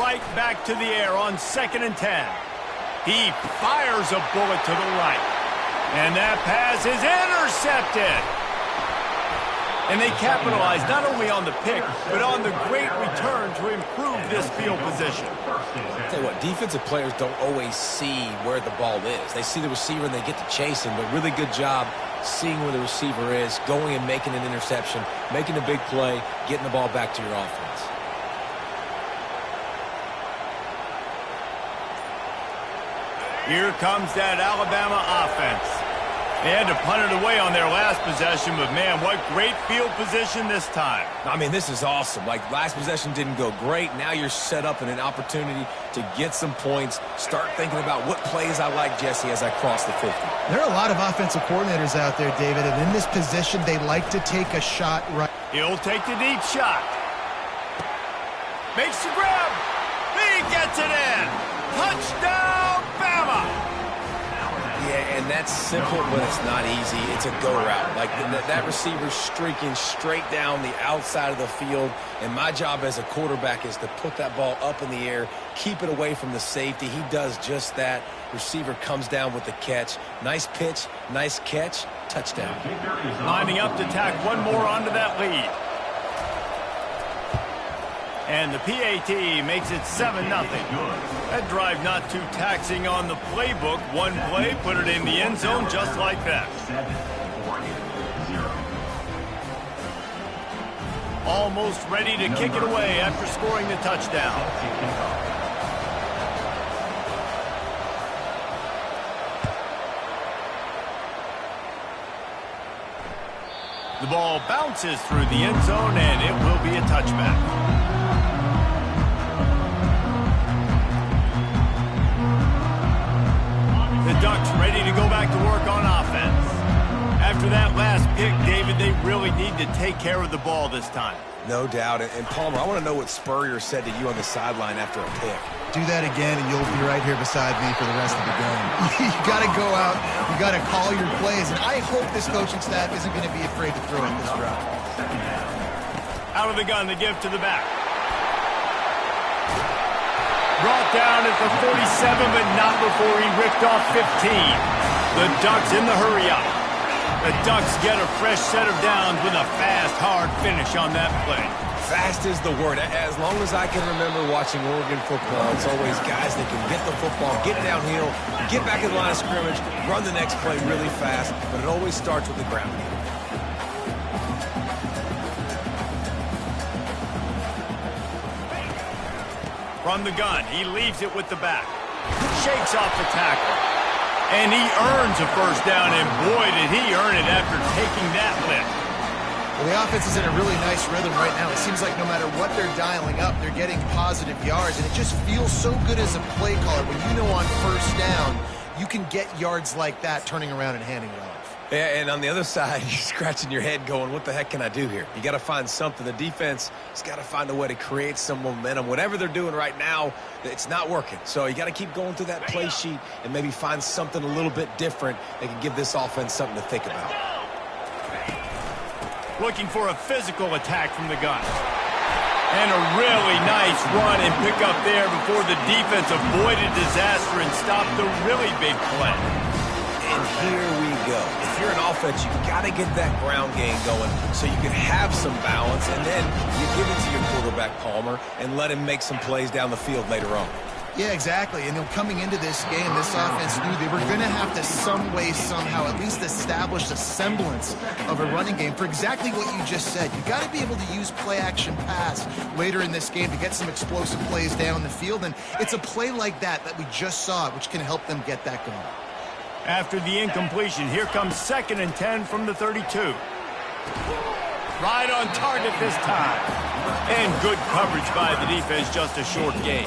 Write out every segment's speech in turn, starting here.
right back to the air on 2nd and 10. He fires a bullet to the right. And that pass is intercepted. And they capitalize not only on the pick, but on the great return to improve this field position. I'll tell you what, defensive players don't always see where the ball is. They see the receiver and they get to chase him, but really good job seeing where the receiver is, going and making an interception, making a big play, getting the ball back to your offense. Here comes that Alabama offense. They had to punt it away on their last possession, but man, what great field position this time. I mean, this is awesome. Like, last possession didn't go great. Now you're set up in an opportunity to get some points. Start thinking about what plays I like, Jesse, as I cross the 50. There are a lot of offensive coordinators out there, David, and in this position, they like to take a shot right. He'll take the deep shot. Makes the grab. He gets it in. Touchdown, Bama. Yeah, and that's simple, but it's not easy. It's a go route. Like, that receiver's streaking straight down the outside of the field, and my job as a quarterback is to put that ball up in the air, keep it away from the safety. He does just that. Receiver comes down with the catch. Nice pitch, nice catch, touchdown. Lining up to tack one more onto that lead. And the PAT makes it 7-0. That drive not too taxing on the playbook. One play, put it in the end zone just like that. Almost ready to kick it away after scoring the touchdown. The ball bounces through the end zone, and it will be a touchback. The Ducks ready to go back to work on offense. After that last pick, David, they really need to take care of the ball this time. No doubt. And Palmer, I want to know what Spurrier said to you on the sideline after a pick. Do that again, and you'll be right here beside me for the rest of the game. You got to go out. You got to call your plays, and I hope this coaching staff isn't going to be afraid to throw it this drive. Out of the gun, the give to the back. Brought down at the 47, but not before he ripped off 15. The Ducks in the hurry-up. The Ducks get a fresh set of downs with a fast, hard finish on that play. Fast is the word. As long as I can remember watching Oregon football, it's always guys that can get the football, get downhill, get back in the line of scrimmage, run the next play really fast, but it always starts with the ground game. From the gun, he leaves it with the back. Shakes off the tackle. And he earns a first down, and boy, did he earn it after taking that lift. Well, the offense is in a really nice rhythm right now. It seems like no matter what they're dialing up, they're getting positive yards, and it just feels so good as a play caller when you know on first down you can get yards like that turning around and handing it off. Yeah, and on the other side, you're scratching your head going, what the heck can I do here? You got to find something. The defense has got to find a way to create some momentum. Whatever they're doing right now, it's not working. So you got to keep going through that play sheet and maybe find something a little bit different that can give this offense something to think about. Looking for a physical attack from the gun. And a really nice run and pick up there before the defense avoided disaster and stopped the really big play. And here we go. If you're an offense, you've got to get that ground game going so you can have some balance, and then you give it to your quarterback, Palmer, and let him make some plays down the field later on. Yeah, exactly. And coming into this game, this offense knew they were going to have to some way, somehow, at least establish a semblance of a running game for exactly what you just said. You got to be able to use play-action pass later in this game to get some explosive plays down the field, and it's a play like that we just saw, which can help them get that going. After the incompletion, here comes 2nd and 10 from the 32. Right on target this time. And good coverage by the defense, just a short gain.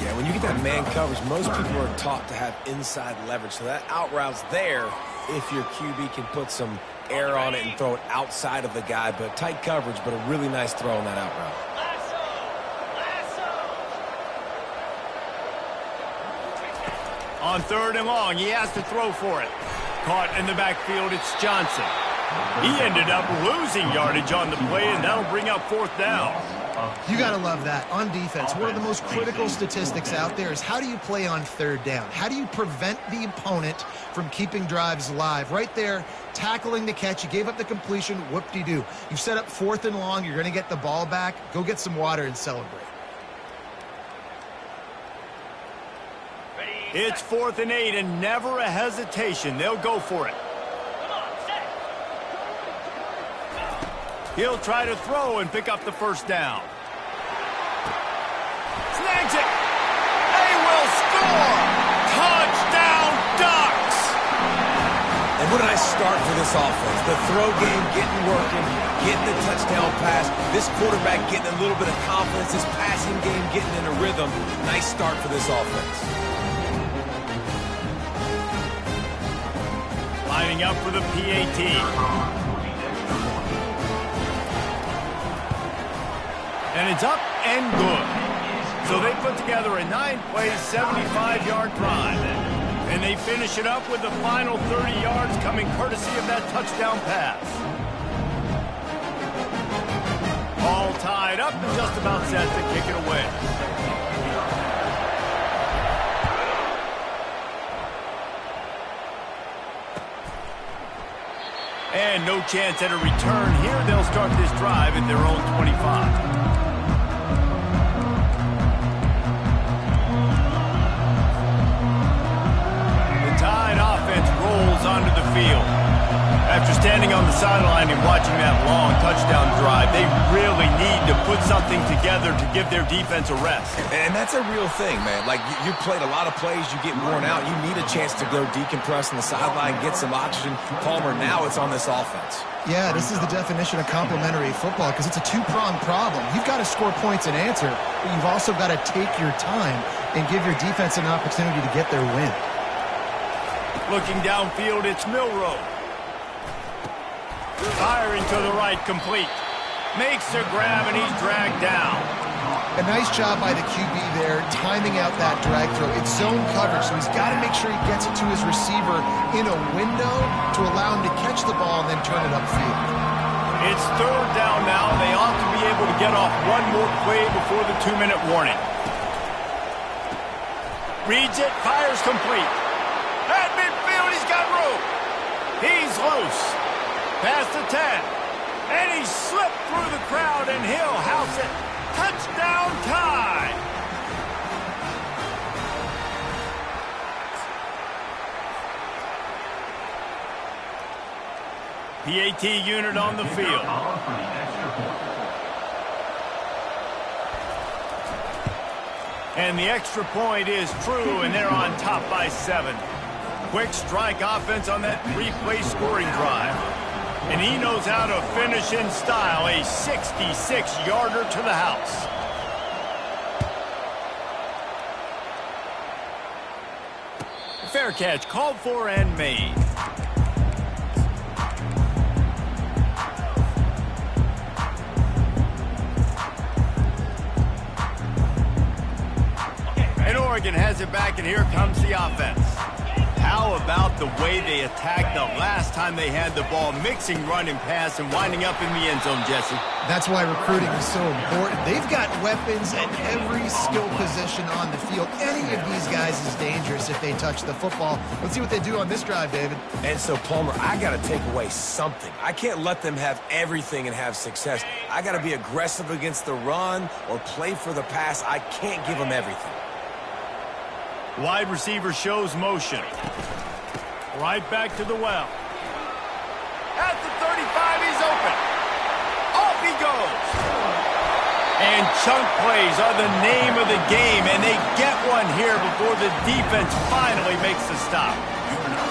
Yeah, when you get that man coverage, most people are taught to have inside leverage. So that out route's there if your QB can put some air on it and throw it outside of the guy. But tight coverage, but a really nice throw on that out route. On 3rd and long, he has to throw for it. Caught in the backfield, it's Johnson. He ended up losing yardage on the play, and that'll bring up 4th down. You got to love that. On defense, one of the most critical statistics out there is how do you play on 3rd down? How do you prevent the opponent from keeping drives alive? Right there, tackling the catch. You gave up the completion. Whoop-de-doo. You've set up 4th and long. You're going to get the ball back. Go get some water and celebrate. It's 4th and 8, and never a hesitation. They'll go for it. He'll try to throw and pick up the 1st down. Snags it. They will score. Touchdown, Ducks. And what did I start for this offense? The throw game getting working, getting the touchdown pass. This quarterback getting a little bit of confidence. This passing game getting in a rhythm. Nice start for this offense. Lining up for the PAT. And it's up and good. So they put together a 9-play, 75-yard drive. And they finish it up with the final 30 yards coming courtesy of that touchdown pass. All tied up and just about set to kick it away. And no chance at a return here. They'll start this drive at their own 25. Rolls onto the field. After standing on the sideline and watching that long touchdown drive, they really need to put something together to give their defense a rest. And that's a real thing, man. Like, you played a lot of plays, you get worn out, you need a chance to go decompress on the sideline, get some oxygen. Palmer, now it's on this offense. Yeah, this is the definition of complementary football because it's a two-pronged problem. You've got to score points and answer, but you've also got to take your time and give your defense an opportunity to get their win. Looking downfield, it's Milroe. Firing to the right, complete. Makes a grab, and he's dragged down. A nice job by the QB there, timing out that drag throw. It's zone coverage, so he's got to make sure he gets it to his receiver in a window to allow him to catch the ball and then turn it upfield. It's 3rd down now. They ought to be able to get off one more play before the 2-minute warning. Reads it, fires complete. At midfield, he's got room. He's loose. Past the 10. And he slipped through the crowd, and he'll house it. Touchdown tie. PAT unit on the field. And the extra point is true, and they're on top by 7. Quick strike offense on that 3-play scoring drive. And he knows how to finish in style, a 66-yarder to the house. Fair catch called for and made. And Oregon has it back, and here comes the offense. How about the way they attacked the last time they had the ball, mixing run and pass and winding up in the end zone, Jesse? That's why recruiting is so important. They've got weapons at every skill position on the field. Any of these guys is dangerous if they touch the football. Let's see what they do on this drive, David. And so, Palmer, I got to take away something. I can't let them have everything and have success. I got to be aggressive against the run or play for the pass. I can't give them everything. Wide receiver shows motion. Right back to the well. At the 35, he's open. Off he goes. And chunk plays are the name of the game, and they get one here before the defense finally makes the stop.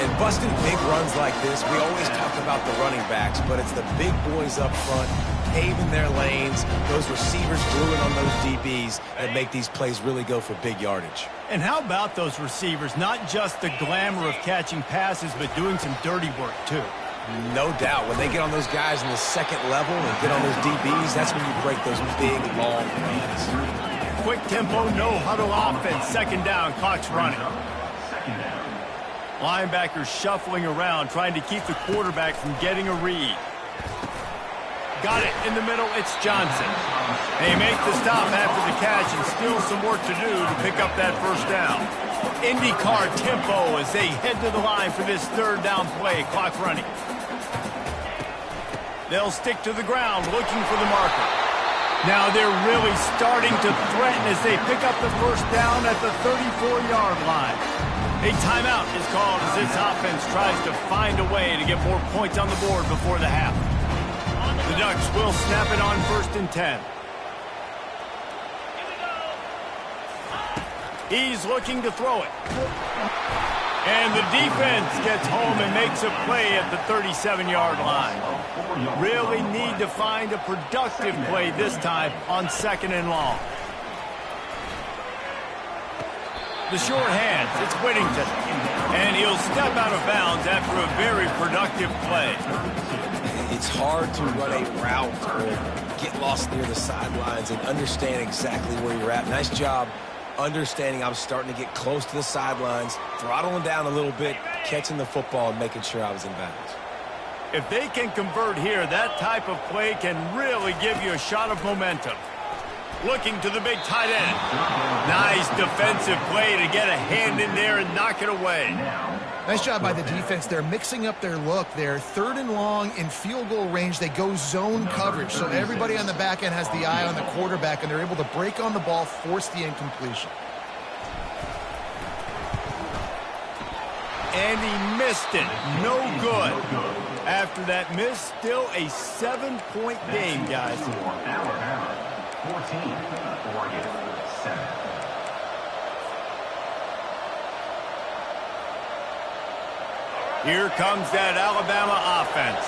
And busting big runs like this, we always talk about the running backs, but it's the big boys up front, paving their lanes, those receivers gluing on those DBs that make these plays really go for big yardage. And how about those receivers? Not just the glamour of catching passes, but doing some dirty work, too. No doubt. When they get on those guys in the second level and get on those DBs, that's when you break those big, long runs. Quick tempo, no huddle offense. 2nd down, clock's running. Linebackers shuffling around, trying to keep the quarterback from getting a read. Got it in the middle. It's Johnson. They make the stop after the catch and still some work to do to pick up that first down. IndyCar tempo as they head to the line for this third down play. Clock running. They'll stick to the ground looking for the marker. Now they're really starting to threaten as they pick up the first down at the 34-yard line. A timeout is called as this offense tries to find a way to get more points on the board before the half. The Ducks will snap it on 1st and 10. He's looking to throw it. And the defense gets home and makes a play at the 37-yard line. Really need to find a productive play this time on 2nd and long. The short hands, it's Whittington. And he'll step out of bounds after a very productive play. It's hard to run a route or get lost near the sidelines and understand exactly where you're at. Nice job understanding I'm starting to get close to the sidelines, throttling down a little bit, catching the football and making sure I was in bounds. If they can convert here, that type of play can really give you a shot of momentum. Looking to the big tight end. Nice defensive play to get a hand in there and knock it away. Nice job by the defense. They're mixing up their look. They're 3rd and long in field goal range. They go zone coverage, so everybody on the back end has the eye on the quarterback, and they're able to break on the ball, force the incompletion. And he missed it. No good. After that miss, still a 7-point game, guys. 14, Oregon, 7. Here comes that Alabama offense.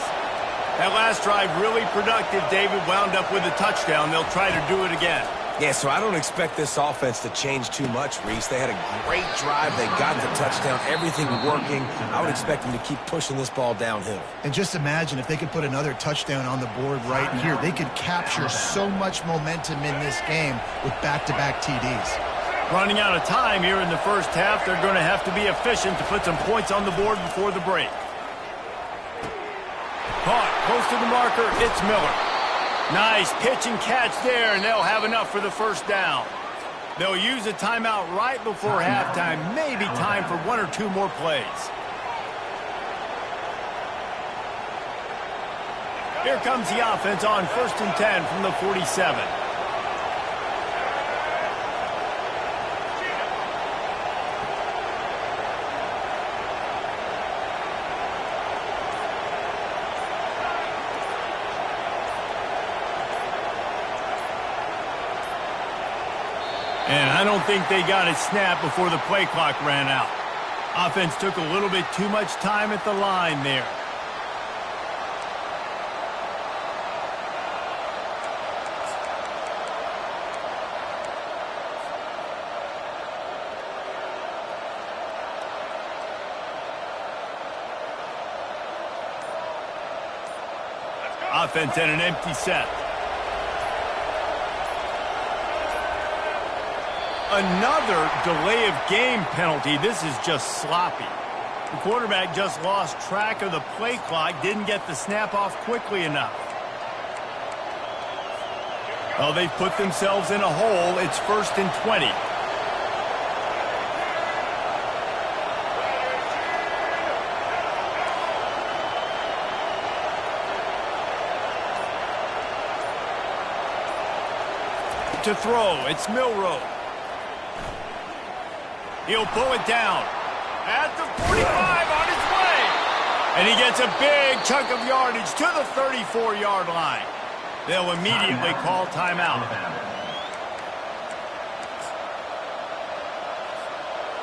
That last drive really productive. David wound up with a touchdown. They'll try to do it again. Yeah, so I don't expect this offense to change too much, Reese. They had a great drive. They got the touchdown. Everything working. I would expect them to keep pushing this ball downhill. And just imagine if they could put another touchdown on the board right here. They could capture so much momentum in this game with back-to-back TDs. Running out of time here in the first half. They're going to have to be efficient to put some points on the board before the break. Caught close to the marker. It's Miller. Nice pitch and catch there, and they'll have enough for the first down. They'll use a timeout right before halftime. Maybe time for 1 or 2 more plays. Here comes the offense on 1st and 10 from the 47. And I don't think they got it snapped before the play clock ran out. Offense took a little bit too much time at the line there. Offense at an empty set. Another delay of game penalty. This is just sloppy. The quarterback just lost track of the play clock, didn't get the snap off quickly enough. Oh, they've put themselves in a hole. It's 1st and 20. To throw, it's Milroe. He'll pull it down at the 45 on his way. And he gets a big chunk of yardage to the 34-yard line. They'll immediately call timeout.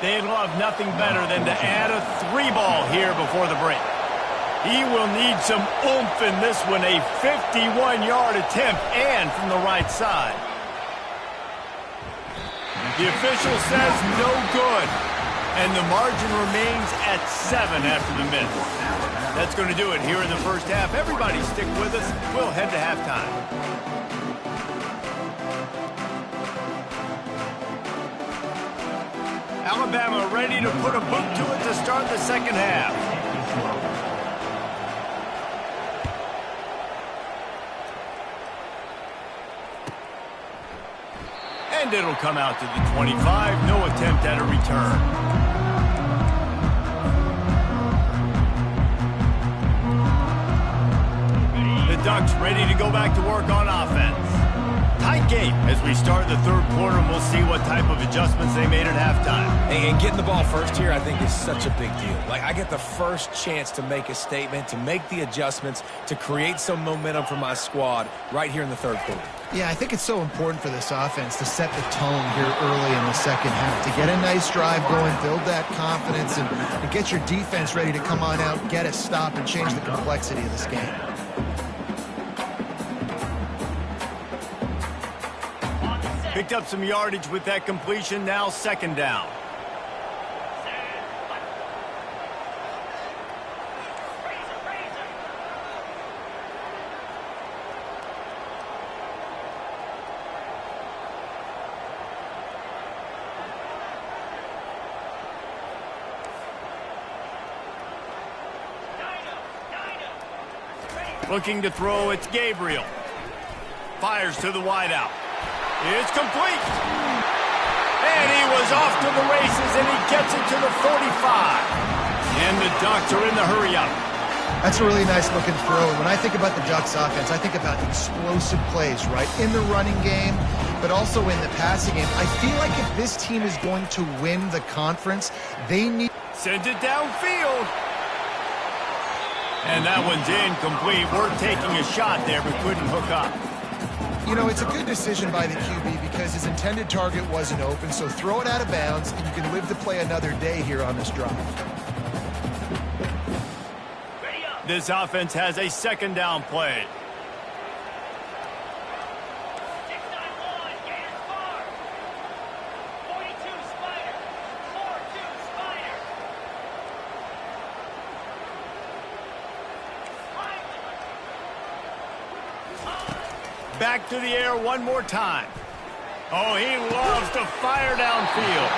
They'd love nothing better than to add a 3-ball here before the break. He will need some oomph in this one, a 51-yard attempt and from the right side. The official says no good, and the margin remains at 7 after the miss. That's going to do it here in the first half. Everybody stick with us. We'll head to halftime. Alabama ready to put a boot to it to start the second half. And it'll come out to the 25. No attempt at a return. The Ducks ready to go back to work on offense. Tight game as we start the third quarter, and we'll see what type of adjustments they made at halftime. And getting the ball first here, I think, is such a big deal. Like, I get the first chance to make a statement, to make the adjustments, to create some momentum for my squad right here in the third quarter. Yeah, I think it's so important for this offense to set the tone here early in the second half, to get a nice drive going, build that confidence, and get your defense ready to come on out, get a stop, and change the complexity of this game. Picked up some yardage with that completion. Now second down. Looking to throw, it's Gabriel. Fires to the wideout. It's complete. And he was off to the races, and he gets it to the 45. And the Ducks are in the hurry-up. That's a really nice-looking throw. And when I think about the Ducks offense, I think about explosive plays, right? In the running game, but also in the passing game. I feel like if this team is going to win the conference, they need... Sends it downfield. And that one's incomplete. We're taking a shot there, but couldn't hook up. You know, it's a good decision by the QB because his intended target wasn't open, so throw it out of bounds, and you can live to play another day here on this drive. This offense has a second down play. Back to the air one more time. Oh, he loves to fire downfield.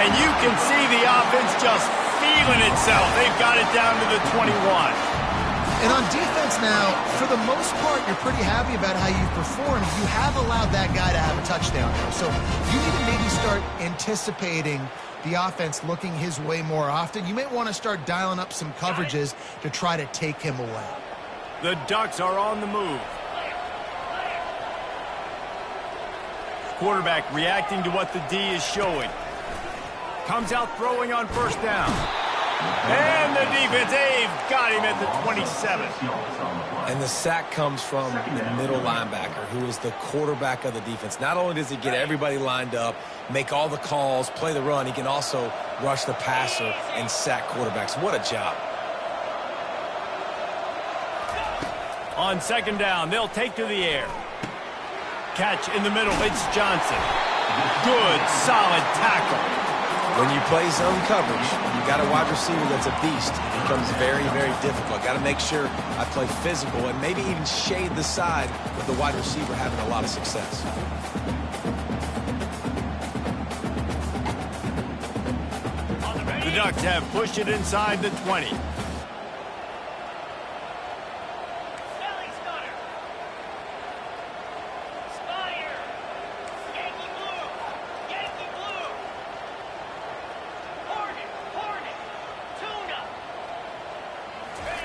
And you can see the offense just feeling itself. They've got it down to the 21. And on defense now, for the most part, you're pretty happy about how you performed. You have allowed that guy to have a touchdown, though. So you need to maybe start anticipating the offense looking his way more often. You may want to start dialing up some coverages to try to take him away. The Ducks are on the move. Quarterback reacting to what the D is showing. Comes out throwing on first down. And the defense, they've got him at the 27. And the sack comes from the middle linebacker, who is the quarterback of the defense. Not only does he get everybody lined up, make all the calls, play the run, he can also rush the passer and sack quarterbacks. What a job. On second down, they'll take to the air. Catch in the middle, it's Johnson. Good, solid tackle. When you play zone coverage, you got a wide receiver that's a beast. It becomes very, very difficult. Got to make sure I play physical and maybe even shade the side with the wide receiver having a lot of success. The Ducks have pushed it inside the 20.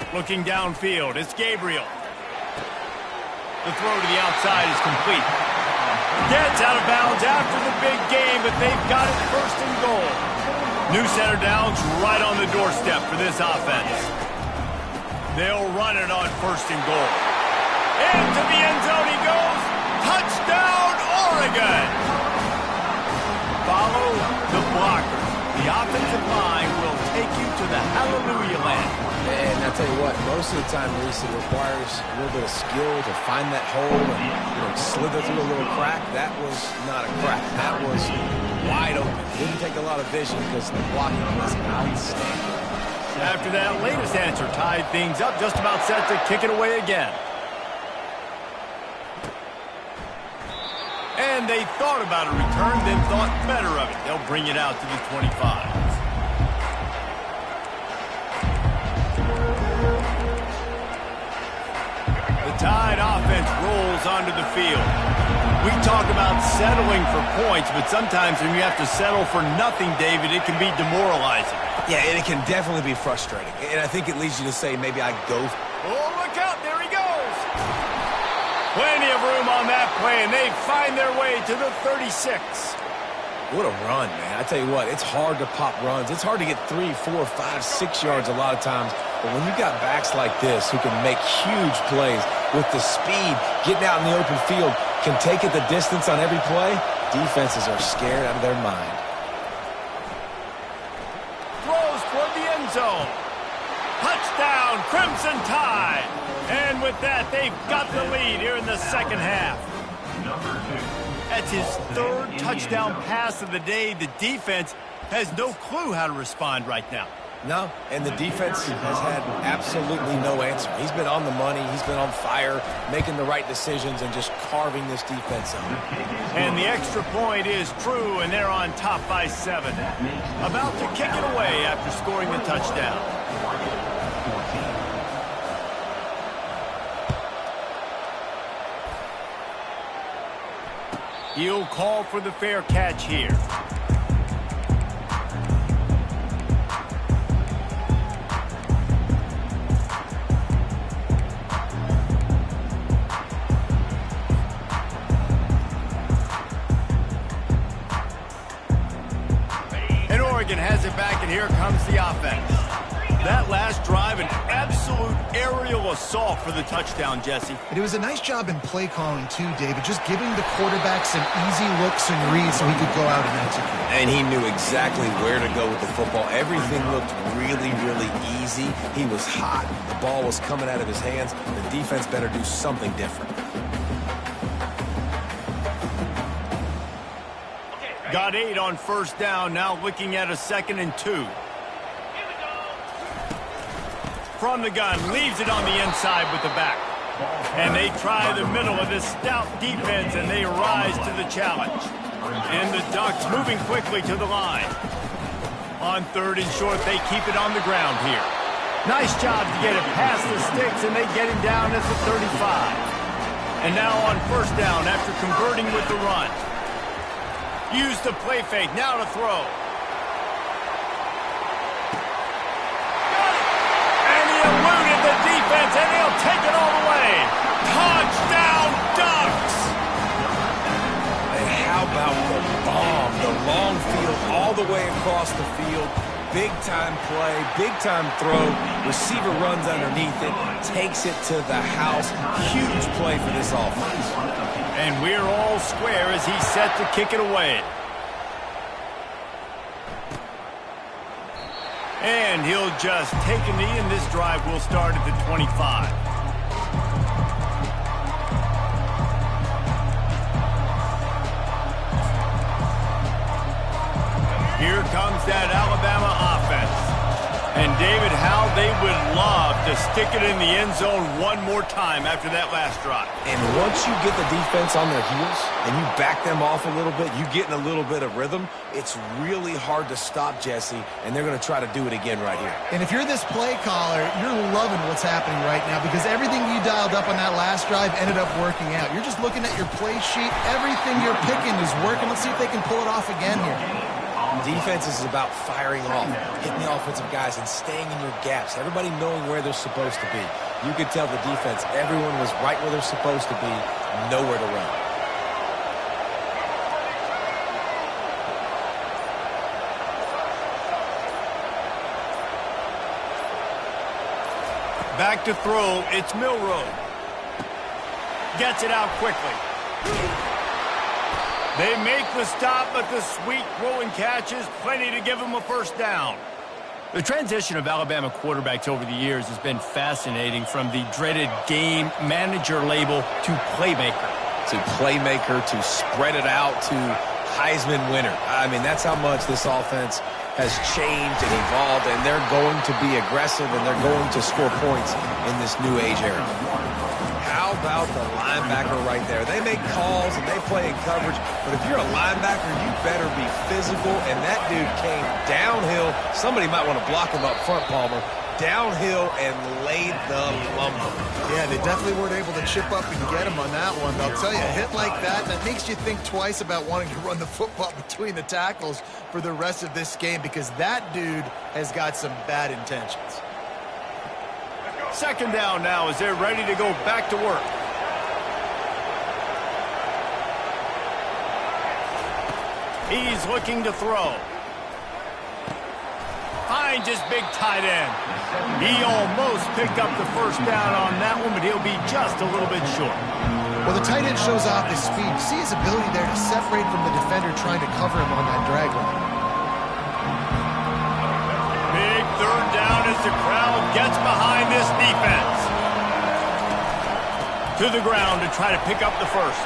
Looking downfield, it's Gabriel. The throw to the outside is complete. Gets out of bounds after the big game, but they've got it first and goal. New center down's right on the doorstep for this offense. They'll run it on first and goal. Into the end zone he goes. Touchdown, Oregon! Follow the blockers. The offensive line will take you to the hallelujah land. And I'll tell you what, most of the time, Reese, it requires a little bit of skill to find that hole and slither through a little crack. That was not a crack. That was wide open. Didn't take a lot of vision because the blocking was outstanding. After that latest answer tied things up, just about set to kick it away again. And And they thought about a return, then thought better of it. They'll bring it out to the 25. The Tide offense rolls onto the field. We talk about settling for points, but sometimes when you have to settle for nothing, David, it can be demoralizing. Yeah, and it can definitely be frustrating. And I think it leads you to say, maybe I go. Oh, look out. There he goes. Plenty of room on that play, and they find their way to the 36. What a run, man. I tell you what, it's hard to pop runs. It's hard to get 3, 4, 5, 6 yards a lot of times. But when you've got backs like this who can make huge plays with the speed, getting out in the open field, can take it the distance on every play, defenses are scared out of their mind. Throws toward the end zone. Touchdown, Crimson Tide. And with that, they've got the lead here in the second half. That's his third touchdown pass of the day. The defense has no clue how to respond right now. No, and the defense has had absolutely no answer. He's been on the money. He's been on fire, making the right decisions and just carving this defense up. And the extra point is true, and they're on top by 7. About to kick it away after scoring the touchdown. He'll call for the fair catch here. And Oregon has it back, and here comes the offense. That last drive, an absolute aerial assault for the touchdown, Jesse. And it was a nice job in play calling, too, David, just giving the quarterback some easy looks and reads so he could go out and execute. And he knew exactly where to go with the football. Everything looked really, really easy. He was hot. The ball was coming out of his hands. The defense better do something different. Got 8 on first down, now looking at a 2nd and 2. From the gun, leaves it on the inside with the back. And they try the middle of this stout defense, and they rise to the challenge. And the Ducks moving quickly to the line. On 3rd and short, they keep it on the ground here. Nice job to get it past the sticks, and they get him down at the 35. And now on first down after converting with the run. Use the play fake, now to throw. Eluded the defense, and he'll take it all the way. Touchdown, Ducks! And how about the bomb? The long field all the way across the field. Big-time play, big-time throw. Receiver runs underneath it, takes it to the house. Huge play for this offense. And we're all square as he's set to kick it away. And he'll just take a knee, and this drive will start at the 25. Here comes that Alabama offense. And David, how they would love to stick it in the end zone one more time after that last drive. And once you get the defense on their heels and you back them off a little bit, you get in a little bit of rhythm, it's really hard to stop, Jesse, and they're going to try to do it again right here. And if you're this play caller, you're loving what's happening right now because everything you dialed up on that last drive ended up working out. You're just looking at your play sheet. Everything you're picking is working. Let's see if they can pull it off again here. Defense is about firing off, hitting the offensive guys, and staying in your gaps. Everybody knowing where they're supposed to be. You could tell the defense, everyone was right where they're supposed to be, nowhere to run. Back to throw, it's Milroe. Gets it out quickly. They make the stop, but the sweet throw and catch is plenty to give them a first down. The transition of Alabama quarterbacks over the years has been fascinating, from the dreaded game manager label to playmaker. To playmaker, to spread it out, to Heisman winner. I mean, that's how much this offense has changed and evolved, and they're going to be aggressive, and they're going to score points in this new age era. How about the linebacker right there. They make calls and they play in coverage, but if you're a linebacker, you better be physical, and that dude came downhill. Somebody might want to block him up front, Palmer. Downhill and laid the lumber. Yeah, they definitely weren't able to chip up and get him on that one. But I'll tell you, a hit like that makes you think twice about wanting to run the football between the tackles for the rest of this game, because that dude has got some bad intentions. Second down now as they're ready to go back to work. He's looking to throw. Finds his big tight end. He almost picked up the first down on that one, but he'll be just a little bit short. Well, the tight end shows off his speed. You see his ability there to separate from the defender trying to cover him on that drag route. Big third down as the crowd gets behind this defense. To the ground to try to pick up the first.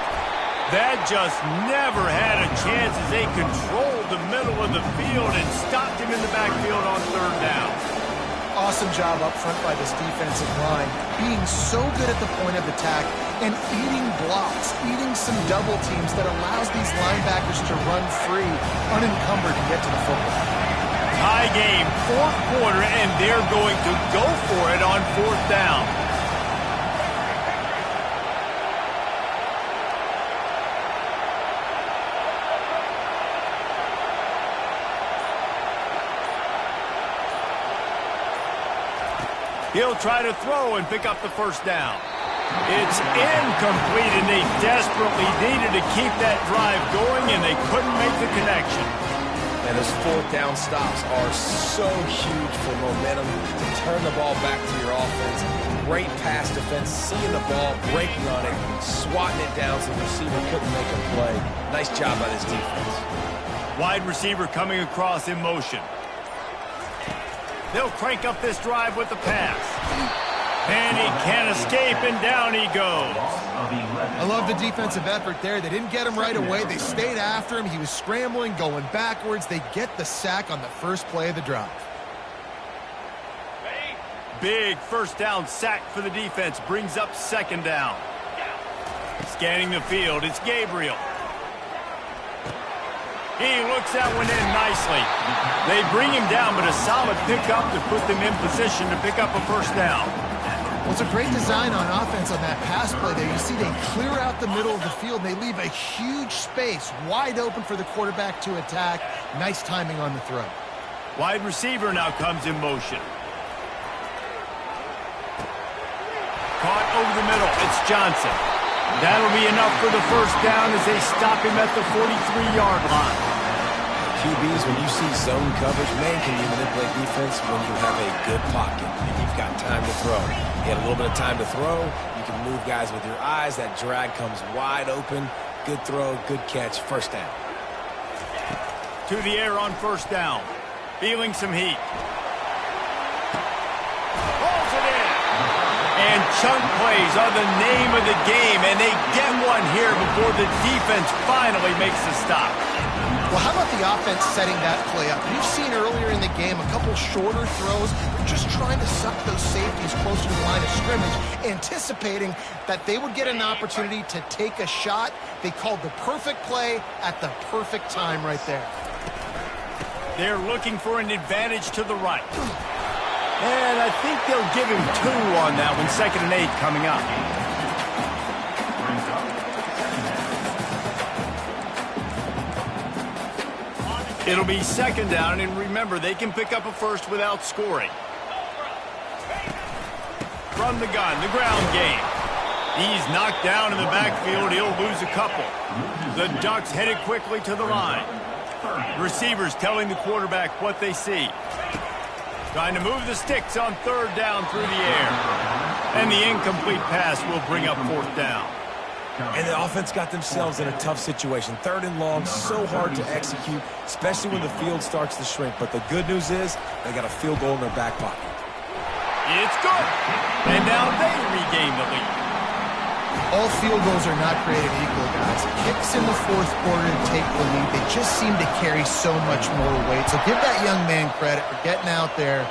That just never had a chance as they controlled the middle of the field and stopped him in the backfield on third down. Awesome job up front by this defensive line, being so good at the point of attack and eating blocks, eating some double teams that allows these linebackers to run free, unencumbered, and get to the football. Tie game, fourth quarter, and they're going to go for it on fourth down. He'll try to throw and pick up the first down. It's incomplete, and they desperately needed to keep that drive going, and they couldn't make the connection. And those fourth down stops are so huge for momentum to turn the ball back to your offense. Great pass defense, seeing the ball, break running, swatting it down so the receiver couldn't make a play. Nice job by this defense. Wide receiver coming across in motion. They'll crank up this drive with the pass. And he can't escape, and down he goes. I love the defensive effort there. They didn't get him right away. They stayed after him. He was scrambling, going backwards. They get the sack on the first play of the drive. Big first down sack for the defense. Brings up second down. Scanning the field, it's Gabriel. He looks that one in nicely. They bring him down, but a solid pickup to put them in position to pick up a first down. Well, it's a great design on offense on that pass play there. You see they clear out the middle of the field, and they leave a huge space wide open for the quarterback to attack. Nice timing on the throw. Wide receiver now comes in motion. Caught over the middle. It's Johnson. That'll be enough for the first down as they stop him at the 43-yard line. QBs, when you see zone coverage, man, can you manipulate defense when you have a good pocket and you've got time to throw. You get a little bit of time to throw, you can move guys with your eyes, that drag comes wide open, good throw, good catch, first down. To the air on first down, feeling some heat. Rolls it in. And chunk plays are the name of the game, and they get one here before the defense finally makes the stop. Well, how about the offense setting that play up? We've seen earlier in the game a couple shorter throws. They're just trying to suck those safeties closer to the line of scrimmage, anticipating that they would get an opportunity to take a shot. They called the perfect play at the perfect time right there. They're looking for an advantage to the right. And I think they'll give him 2 on that one. 2nd and 8 coming up. It'll be second down, and remember, they can pick up a first without scoring. From the gun, the ground game. He's knocked down in the backfield. He'll lose a couple. The Ducks headed quickly to the line. Receivers telling the quarterback what they see. Trying to move the sticks on third down through the air. And the incomplete pass will bring up fourth down. And the offense got themselves in a tough situation. 3rd and long, so hard to execute, especially when the field starts to shrink. But the good news is they got a field goal in their back pocket. It's good. And now they regain the lead. All field goals are not created equal, guys. Kicks in the fourth quarter to take the lead. They just seem to carry so much more weight. So give that young man credit for getting out there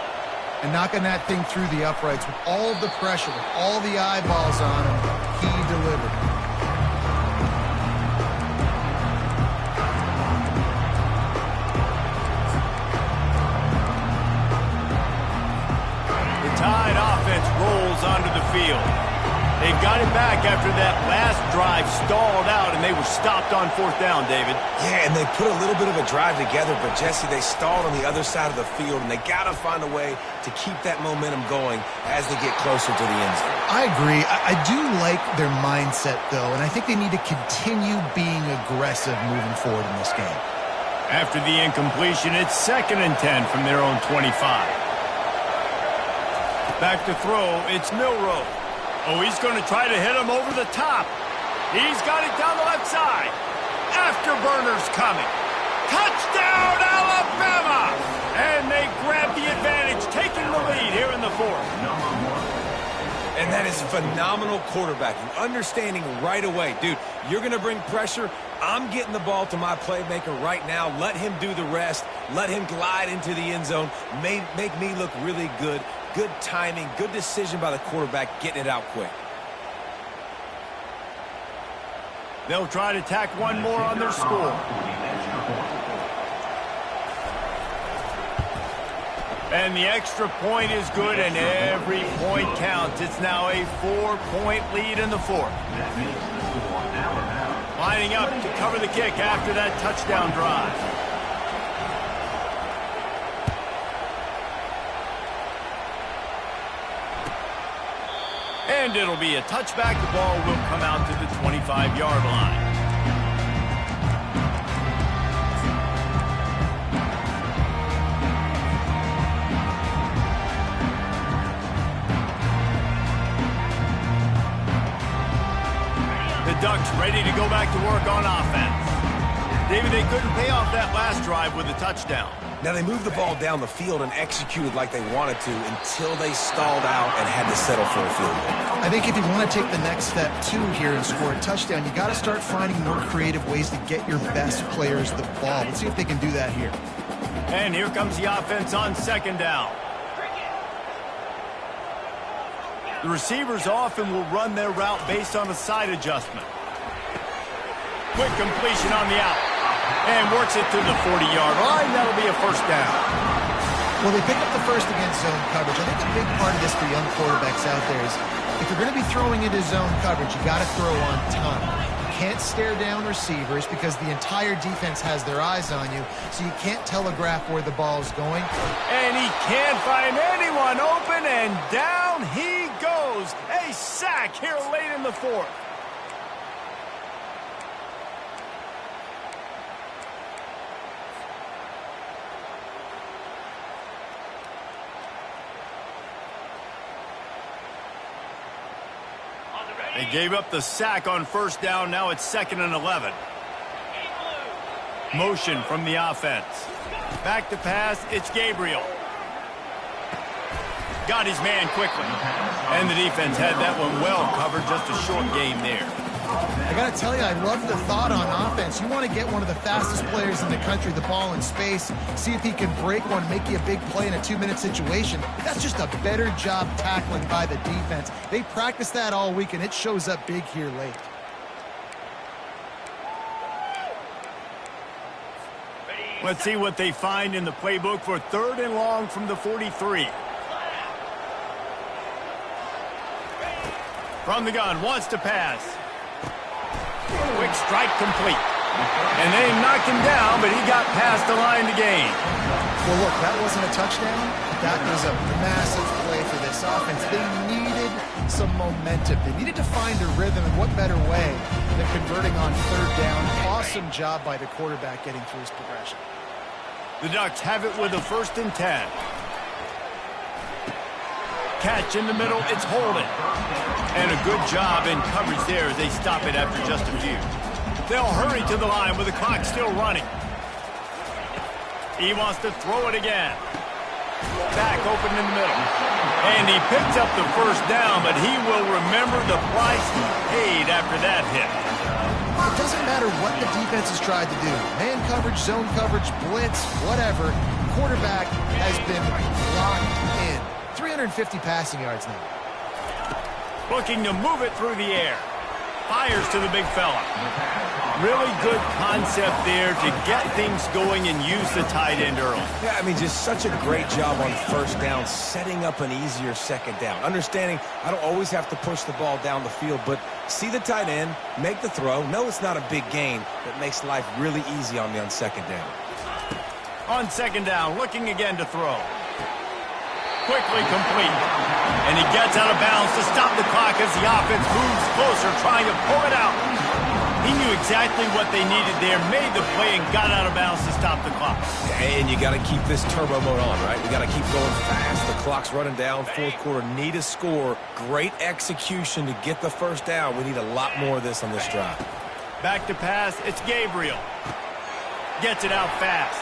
and knocking that thing through the uprights with all of the pressure, with all the eyeballs on him. he delivered. The Tide offense rolls onto the field. They've got it back after that last drive stalled out, and they were stopped on 4th down, David. Yeah, and they put a little bit of a drive together, but, Jesse, they stalled on the other side of the field, and they got to find a way to keep that momentum going as they get closer to the end zone. I agree. I do like their mindset, though, and I think they need to continue being aggressive moving forward in this game. After the incompletion, it's 2nd and 10 from their own 25. Back to throw, it's Milroe. Oh, he's going to try to hit him over the top. He's got it down the left side. Afterburner's coming. Touchdown, Alabama! And they grab the advantage, taking the lead here in the 4th. And that is phenomenal quarterbacking, understanding right away. Dude, you're going to bring pressure. I'm getting the ball to my playmaker right now. Let him do the rest. Let him glide into the end zone. Make me look really good. Good timing, good decision by the quarterback, getting it out quick. They'll try to tack one more on their score. And the extra point is good, and every point counts. It's now a 4-point lead in the 4th. Lining up to cover the kick after that touchdown drive. And it'll be a touchback. The ball will come out to the 25-yard line. The Ducks ready to go back to work on offense. David, they couldn't pay off that last drive with a touchdown. Now, they moved the ball down the field and executed like they wanted to until they stalled out and had to settle for a field goal. I think if you want to take the next step, too, here and score a touchdown, you got to start finding more creative ways to get your best players the ball. Let's see if they can do that here. And here comes the offense on 2nd down. The receivers often will run their route based on a side adjustment. Quick completion on the out. And works it to the 40-yard line. That'll be a 1st down. Well, they pick up the first against zone coverage. I think a big part of this for young quarterbacks out there is if you're going to be throwing into zone coverage, you got to throw on time. You can't stare down receivers because the entire defense has their eyes on you, so you can't telegraph where the ball is going. And he can't find anyone open, and down he goes. A sack here late in the 4th. They gave up the sack on 1st down. Now it's 2nd and 11. Motion from the offense. Back to pass. It's Gabriel. Got his man quickly. And the defense had that one well covered. Just a short game there. I got to tell you, I love the thought on offense. You want to get one of the fastest players in the country the ball in space, see if he can break one, make you a big play in a 2-minute situation. That's just a better job tackling by the defense. They practice that all week, and it shows up big here late. Let's see what they find in the playbook for 3rd and long from the 43. From the gun, wants to pass. Quick strike complete. And they knocked him down, but he got past the line to gain. Well, look, that wasn't a touchdown. That was a massive play for this offense. They needed some momentum. They needed to find a rhythm, and what better way than converting on 3rd down. Awesome job by the quarterback getting through his progression. The Ducks have it with a 1st and 10. Catch in the middle, it's Holden. And a good job in coverage there as they stop it after just a few. They'll hurry to the line with the clock still running. He wants to throw it again. Back open in the middle. And he picks up the 1st down, but he will remember the price he paid after that hit. It doesn't matter what the defense has tried to do. Man coverage, zone coverage, blitz, whatever. Quarterback has been locked in. 350 passing yards now. Looking to move it through the air. Fires to the big fella. Really good concept there to get things going and use the tight end early. Yeah, I mean, just such a great job on first down, setting up an easier second down. Understanding I don't always have to push the ball down the field, but see the tight end, make the throw. No, it's not a big gain, but makes life really easy on me on second down. On second down, looking again to throw. Quickly complete. And he gets out of bounds to stop the clock as the offense moves closer, trying to pull it out. He knew exactly what they needed there, made the play, and got out of bounds to stop the clock. And you got to keep this turbo mode on, right? You got to keep going fast. The clock's running down. Fourth quarter, need a score. Great execution to get the first down. We need a lot more of this on this drive. Back to pass, it's Gabriel. Gets it out fast.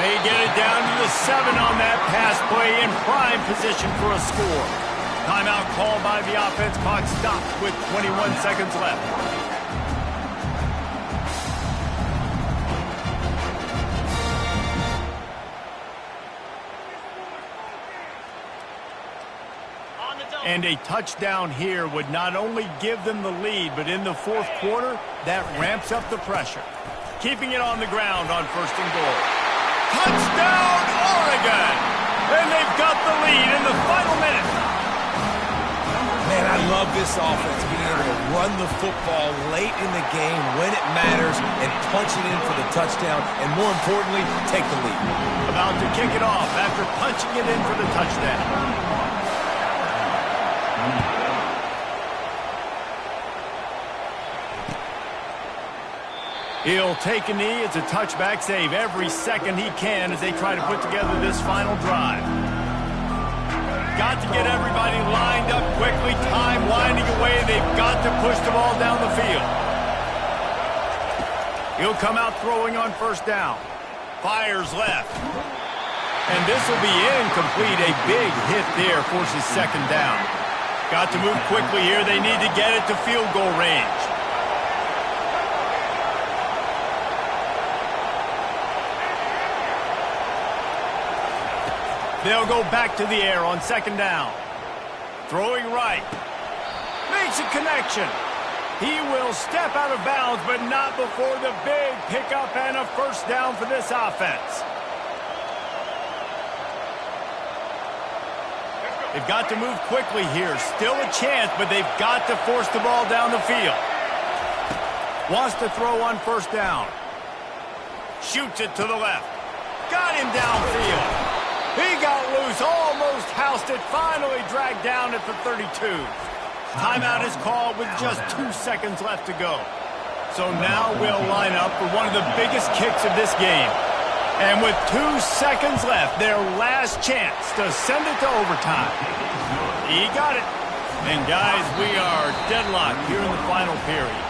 They get it down to the 7 on that pass play, in prime position for a score. Timeout called by the offense. Clock stopped with 21 seconds left. And a touchdown here would not only give them the lead, but in the fourth quarter, that ramps up the pressure. Keeping it on the ground on first and goal. Touchdown, Oregon! And they've got the lead in the final minute. Man, I love this offense, being able to run the football late in the game when it matters and punch it in for the touchdown, and more importantly, take the lead. About to kick it off after punching it in for the touchdown. He'll take a knee. It's a touchback save every second he can as they try to put together this final drive. Got to get everybody lined up quickly. Time winding away. They've got to push the ball down the field. He'll come out throwing on first down. Fires left. And this will be incomplete. A big hit there forces second down. Got to move quickly here. They need to get it to field goal range. They'll go back to the air on second down. Throwing right. Makes a connection. He will step out of bounds, but not before the big pickup and a first down for this offense. They've got to move quickly here. Still a chance, but they've got to force the ball down the field. Wants to throw on first down. Shoots it to the left. Got him downfield. He got loose, almost housed it, finally dragged down at the 32. Timeout is called with just 2 seconds left to go. So now we'll line up for one of the biggest kicks of this game. And with 2 seconds left, their last chance to send it to overtime. He got it. And guys, we are deadlocked here in the final period.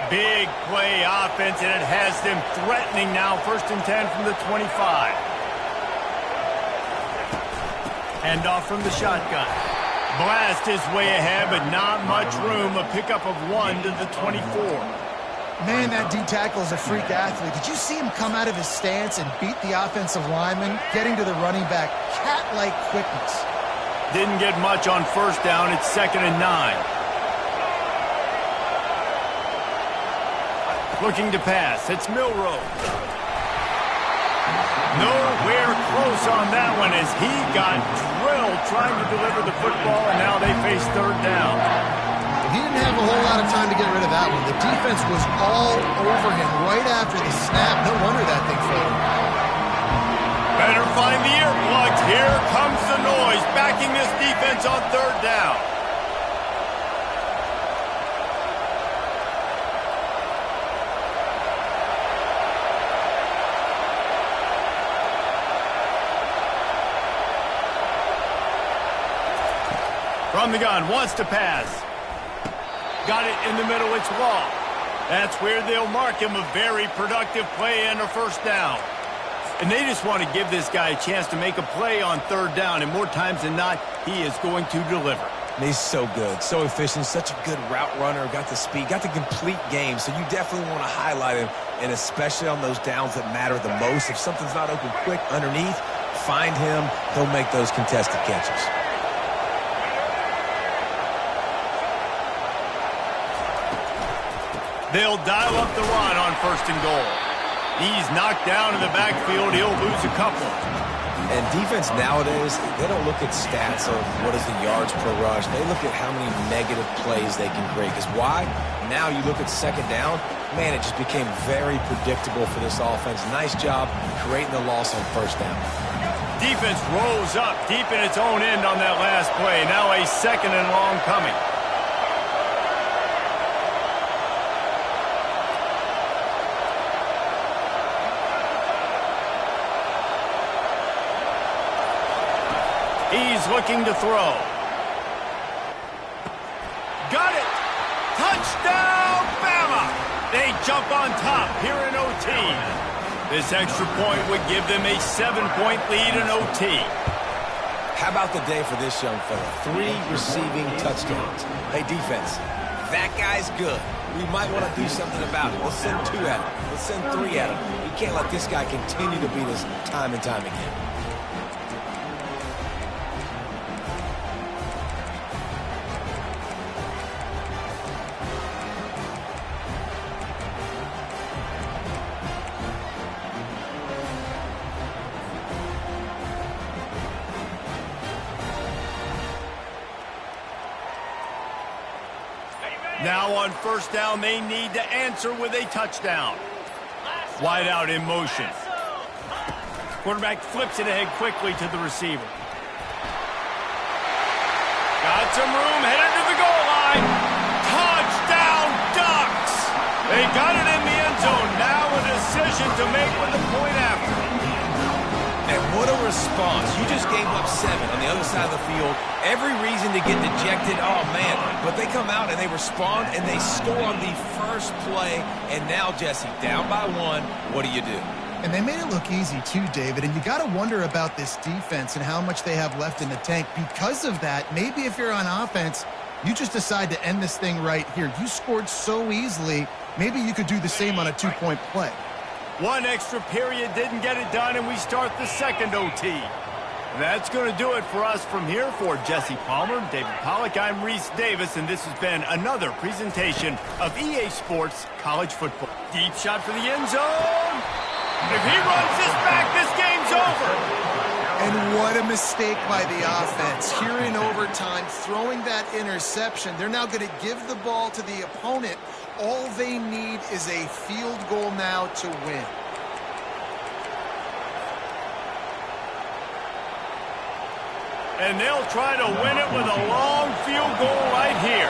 Big play offense, and it has them threatening now. First and 10 from the 25. Handoff from the shotgun. Blast his way ahead, but not much room. A pickup of 1 to the 24. Man, that D tackle is a freak athlete. Did you see him come out of his stance and beat the offensive lineman, getting to the running back? Cat-like quickness. Didn't get much on first down. It's 2nd and 9. Looking to pass. It's Milroe. Nowhere close on that one as he got drilled trying to deliver the football, and now they face third down. He didn't have a whole lot of time to get rid of that one. The defense was all over him right after the snap. No wonder that thing failed. Better find the earplugs. Here comes the noise, backing this defense on third down. From From the gun, wants to pass. Got it in the middle, it's long. That's where they'll mark him a very productive play and a first down. And they just want to give this guy a chance to make a play on third down, and more times than not, he is going to deliver. He's so good, so efficient, such a good route runner, got the speed, got the complete game, so you definitely want to highlight him, and especially on those downs that matter the most. If something's not open quick underneath, find him, he'll make those contested catches. They'll dial up the run on first and goal. He's knocked down in the backfield. He'll lose a couple. And defense nowadays, they don't look at stats of what is the yards per rush. They look at how many negative plays they can create. Because why? Now you look at second down, man, it just became very predictable for this offense. Nice job creating the loss on first down. Defense rolls up deep in its own end on that last play. Now a second and long coming. He's looking to throw. Got it! Touchdown, Bama! They jump on top here in OT. This extra point would give them a 7-point lead in OT. How about the day for this young fella? 3 receiving touchdowns. Hey, defense, that guy's good. We might want to do something about it. Let's send 2 at him. Let's send 3 at him. We can't let this guy continue to beat us time and time again. Now on first down, they need to answer with a touchdown. Wide out in motion. Quarterback flips it ahead quickly to the receiver. Got some room, headed to the goal line. Touchdown, Ducks! They got it in the end zone. Now a decision to make with the point after. And what a response. You just gave up 7 on the other side of the field. Every reason to get dejected. Oh, man. But they come out and they respond and they score on the first play. And now, Jesse, down by 1. What do you do? And they made it look easy too, David. And you got to wonder about this defense and how much they have left in the tank. Because of that, maybe if you're on offense, you just decide to end this thing right here. You scored so easily. Maybe you could do the same on a 2-point play. One extra period didn't get it done, and we start the second OT. That's going to do it for us from here. For Jesse Palmer, David Pollack, I'm Reese Davis, and this has been another presentation of EA Sports College Football. Deep shot for the end zone. If he runs this back, this game's over. And what a mistake by the offense. Here in overtime, throwing that interception. They're now going to give the ball to the opponent. All they need is a field goal now to win. And they'll try to win it with a long field goal right here.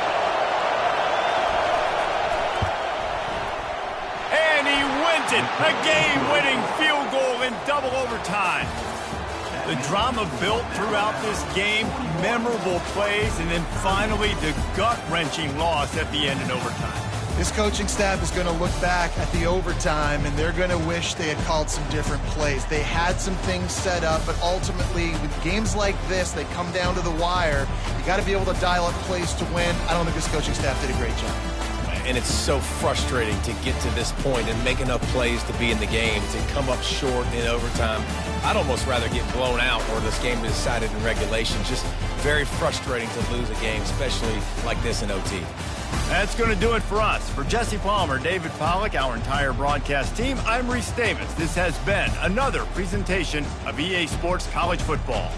And he wins it. A game-winning field goal in double overtime. The drama built throughout this game, memorable plays, and then finally the gut-wrenching loss at the end in overtime. This coaching staff is going to look back at the overtime, and they're going to wish they had called some different plays. They had some things set up, but ultimately, with games like this, they come down to the wire. You got to be able to dial up plays to win. I don't think this coaching staff did a great job. And it's so frustrating to get to this point and make enough plays to be in the game, to come up short in overtime. I'd almost rather get blown out or this game is decided in regulation. Just very frustrating to lose a game, especially like this in OT. That's going to do it for us. For Jesse Palmer, David Pollack, our entire broadcast team, I'm Reese Davis. This has been another presentation of EA Sports College Football.